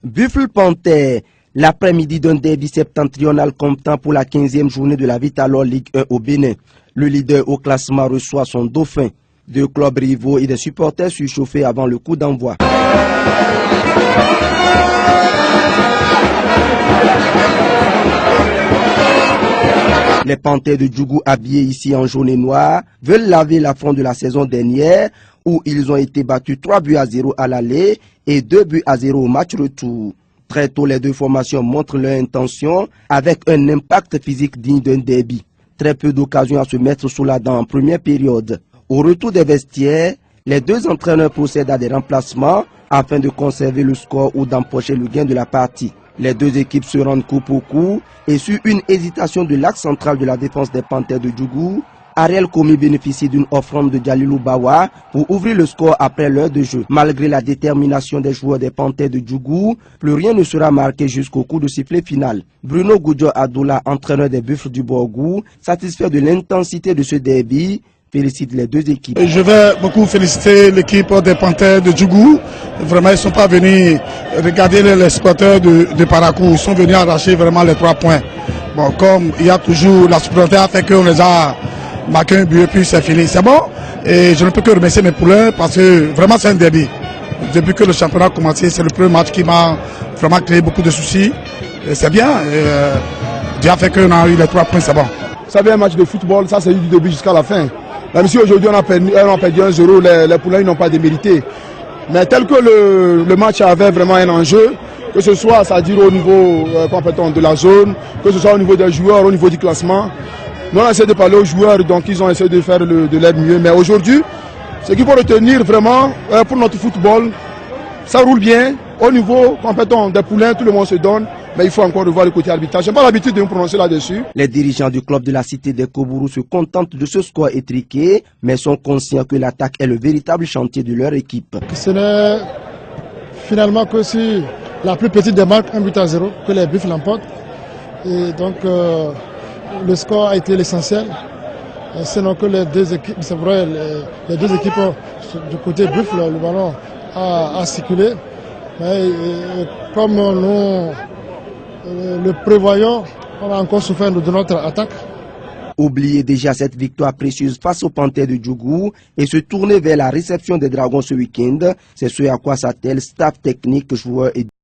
Buffle Panthère, l'après-midi d'un derby septentrional comptant pour la 15e journée de la Vitalor Ligue 1 au Bénin. Le leader au classement reçoit son dauphin. Deux clubs rivaux et des supporters surchauffés avant le coup d'envoi. Les Panthères de Djougou, habillés ici en jaune et noir, veulent laver l'affront de la saison dernière où ils ont été battus 3-0 à l'aller et 2-0 au match retour. Très tôt, les deux formations montrent leur intention avec un impact physique digne d'un derby. Très peu d'occasions à se mettre sous la dent en première période. Au retour des vestiaires, les deux entraîneurs procèdent à des remplacements afin de conserver le score ou d'empocher le gain de la partie. Les deux équipes se rendent coup pour coup et sur une hésitation de l'axe central de la défense des Panthères de Djougou, Ariel Komi bénéficie d'une offrande de Djalilou Bawa pour ouvrir le score après l'heure de jeu. Malgré la détermination des joueurs des Panthères de Djougou, plus rien ne sera marqué jusqu'au coup de sifflet final. Bruno Goudjo Adoula, entraîneur des Buffles du Borgou, satisfait de l'intensité de ce derby, félicite les deux équipes. Je vais beaucoup féliciter l'équipe des Panthères de Djougou. Vraiment, ils ne sont pas venus regarder les supporters de Parakou. Ils sont venus arracher vraiment les 3 points. Bon, comme il y a toujours la supporter fait qu'on les a marqué un but et puis c'est fini. C'est bon. Et je ne peux que remercier mes poulains parce que vraiment c'est un derby. Depuis que le championnat a commencé, c'est le premier match qui m'a vraiment créé beaucoup de soucis. C'est bien. Déjà fait qu'on a eu les 3 points, c'est bon. Ça vient un match de football, ça c'est du début jusqu'à la fin. Même si aujourd'hui on a perdu 1-0, les poulains n'ont pas démérité. Mais tel que le match avait vraiment un enjeu, que ce soit, c'est-à-dire au niveau compétent de la zone, que ce soit au niveau des joueurs, au niveau du classement, nous on a essayé de parler aux joueurs, donc ils ont essayé de faire de l'aide mieux. Mais aujourd'hui, ce qu'il faut retenir vraiment pour notre football, ça roule bien. Au niveau compétent des poulains, tout le monde se donne. Mais il faut encore revoir le côté arbitrage. Je n'ai pas l'habitude de me prononcer là-dessus. Les dirigeants du club de la cité des Kobourou se contentent de ce score étriqué, mais sont conscients que l'attaque est le véritable chantier de leur équipe. Ce n'est finalement que si la plus petite des marques, 1-0, que les Buffles l'emportent. Et donc le score a été l'essentiel. Sinon que les deux équipes, c'est vrai, les deux équipes du côté Buffle, le ballon a circulé. Mais comme nous le prévoyons, on a encore souffert de notre attaque. Oubliez déjà cette victoire précieuse face aux Panthères de Djougou et se tourner vers la réception des Dragons ce week-end. C'est ce à quoi s'attellent staff technique, joueurs et